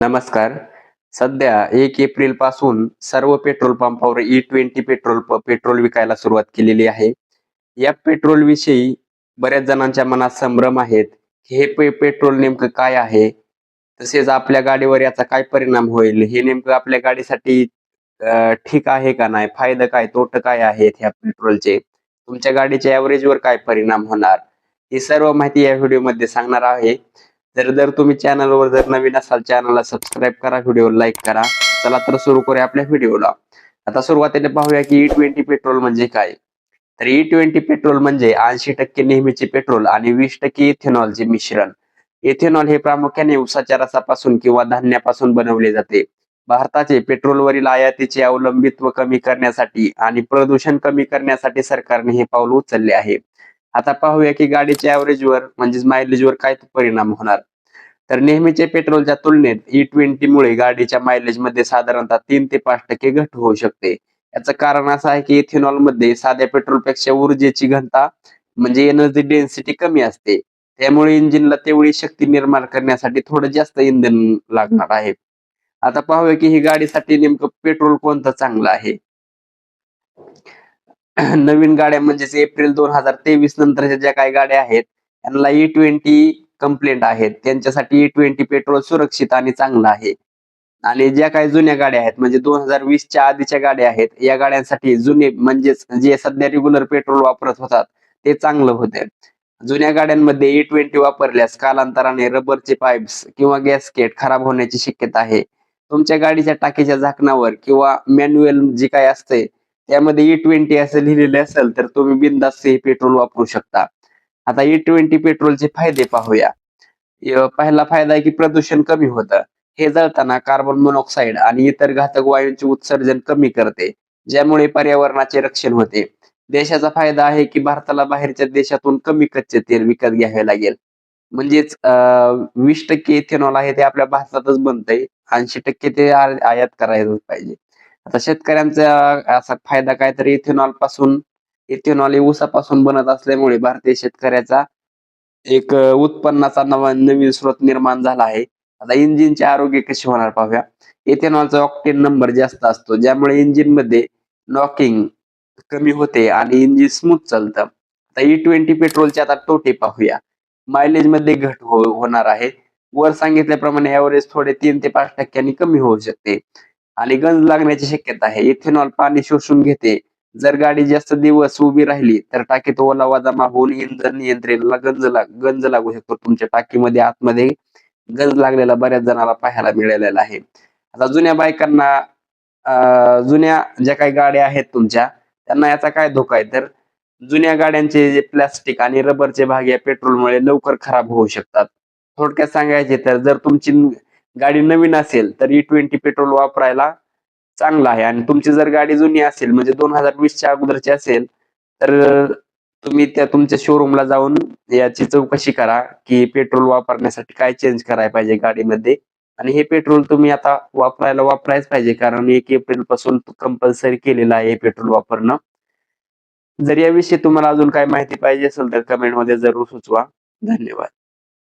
नमस्कार. सध्या 1 एप्रिल पासून सर्व पेट्रोल पंपावर E20 पेट्रोल विकायला सुरुवात केलेली आहे. या पेट्रोल विषयी बऱ्याच जणांच्या मनात संभ्रम आहेत. हे पेट्रोल नेमकं काय आहे? तसेच आपल्या गाडीवर याचा काय परिणाम होईल? हे नेमकं आपल्या गाडीसाठी ठीक आहे का नाही? फायदा काय, तोटे काय आहेत ह्या पेट्रोलचे? तुमच्या गाडीच्या एव्हरेजवर काय परिणाम होणार? ही सर्व माहिती या व्हिडिओमध्ये सांगणार आहे. जर तुम्ही चॅनलवर नवीन असाल, चॅनलला सबस्क्राईब करा, व्हिडिओला लाईक करा. चला तर सुरू करूया आपल्या व्हिडिओला. आता सुरुवातीला पाहूया की E20 पेट्रोल म्हणजे काय? तर E20 पेट्रोल म्हणजे 80% नेहमीचे पेट्रोल आणि 20% इथेनॉलचे मिश्रण. इथेनॉल हे प्रामुख्याने उसाच्या रसापासून किंवा धान्यापासून बनवले जाते. भारताचे पेट्रोलवरील आयातीचे अवलंबित्व कमी करण्यासाठी आणि प्रदूषण कमी करण्यासाठी सरकारने हे पाऊल उचलले आहे. आता पाहूया की गाडीच्या ॲव्हरेजवर म्हणजेच मायलेजवर काय परिणाम होणार. तर नेहमीच्या पेट्रोलच्या तुलनेत E20 मुळे गाडीच्या मायलेजमध्ये साधारणतः 3 ते 5% घट होऊ शकते. याचं कारण असं आहे की इथेनॉलमध्ये साध्या पेट्रोलपेक्षा ऊर्जेची घनता म्हणजे एनर्जी डेन्सिटी कमी असते. त्यामुळे इंजिनला तेवढी शक्ती निर्माण करण्यासाठी थोडं जास्त इंधन लागणार आहे. आता पाहूया की ही गाडीसाठी नेमकं पेट्रोल कोणतं चांगलं आहे. नवीन गाड्या म्हणजेच एप्रिल 2023 नंतरच्या ज्या काही गाड्या आहेत, त्यांना E20 कंप्लेंट आहेत. त्यांच्यासाठी E20 पेट्रोल सुरक्षित आणि चांगलं आहे. आणि ज्या काही जुन्या गाड्या आहेत म्हणजे 2020च्या आधीच्या गाड्या आहेत, या गाड्यांसाठी जुने म्हणजेच जे सध्या रेग्युलर पेट्रोल वापरत होतात, ते चांगलं होते. जुन्या गाड्यांमध्ये E20 वापरल्यास कालांतराने रबरचे पाईप्स किंवा गॅसकेट खराब होण्याची शक्यता आहे. तुमच्या गाडीच्या टाकीच्या झाकणावर किंवा मॅन्युअल जे काही असते त्यामध्ये E20 असं लिहिलेलं असेल तर तुम्ही बिनधास्त हे पेट्रोल वापरू शकता. आता E20 पेट्रोलचे फायदे पाहूया. पहिला फायदा आहे की प्रदूषण कमी होतं. हे जळताना कार्बन मोनॉक्साईड आणि इतर घातक वायूंचे उत्सर्जन कमी करते, ज्यामुळे पर्यावरणाचे रक्षण होते. देशाचा फायदा आहे की भारताला बाहेरच्या देशातून कमी कच्चे तेल विकत घ्यावे लागेल. म्हणजेच 20% इथेनॉल आहे ते आपल्या भारतातच बनतंय. 80% ते आयात करायला पाहिजे. आता शेतकऱ्यांचा असा फायदा काय तर इथेनॉल हे ऊसापासून बनत असल्यामुळे भारतीय शेतकऱ्याचा एक उत्पन्नाचा नवीन स्रोत निर्माण झाला आहे. आता इंजिनचे आरोग्य कसे होणार पाहूया. इथेनॉलचा ऑक्टेन नंबर जास्त असतो, ज्यामुळे इंजिनमध्ये नॉकिंग कमी होते आणि इंजिन स्मूथ चालतं. आता E20 पेट्रोलचे आता तोटे पाहूया. मायलेजमध्ये घट होणार आहे. वर सांगितल्याप्रमाणे एव्हरेज थोडे 3 ते 5% कमी होऊ शकते आणि गंज लागण्याची शक्यता आहे. इथेनॉल पाणी शोषून घेते. जर गाडी जास्त दिवस उभी राहिली तर टाकीत ओलावा जमा होऊन इंधन यंत्रणेला गंज लागू शकतो. तुमच्या टाकीमध्ये आतमध्ये गंज लागलेला बऱ्याच जणाला पाहायला मिळालेला आहे. आता जुन्या ज्या काही गाड्या आहेत तुमच्या, त्यांना याचा काय धोका आहे तर जुन्या गाड्यांचे जे प्लास्टिक आणि रबरचे भाग या पेट्रोलमुळे लवकर खराब होऊ शकतात. थोडक्यात सांगायचे तर जर तुमची गाडी नवीन असेल तर E20 पेट्रोल वापरायला चांगलं आहे आणि तुमची जर गाडी जुनी असेल म्हणजे 2020च्या अगोदरची असेल तर तुम्ही त्या तुमच्या शोरूमला जाऊन याची चौकशी करा की पेट्रोल वापरण्यासाठी काय चेंज करायला पाहिजे गाडीमध्ये. आणि हे पेट्रोल तुम्ही आता वापरायच पाहिजे कारण 1 एप्रिल पासून कंपल्सरी केलेलं आहे हे पेट्रोल वापरणं. जर याविषयी तुम्हाला अजून काही माहिती पाहिजे असेल तर कमेंटमध्ये जरूर सुचवा. धन्यवाद.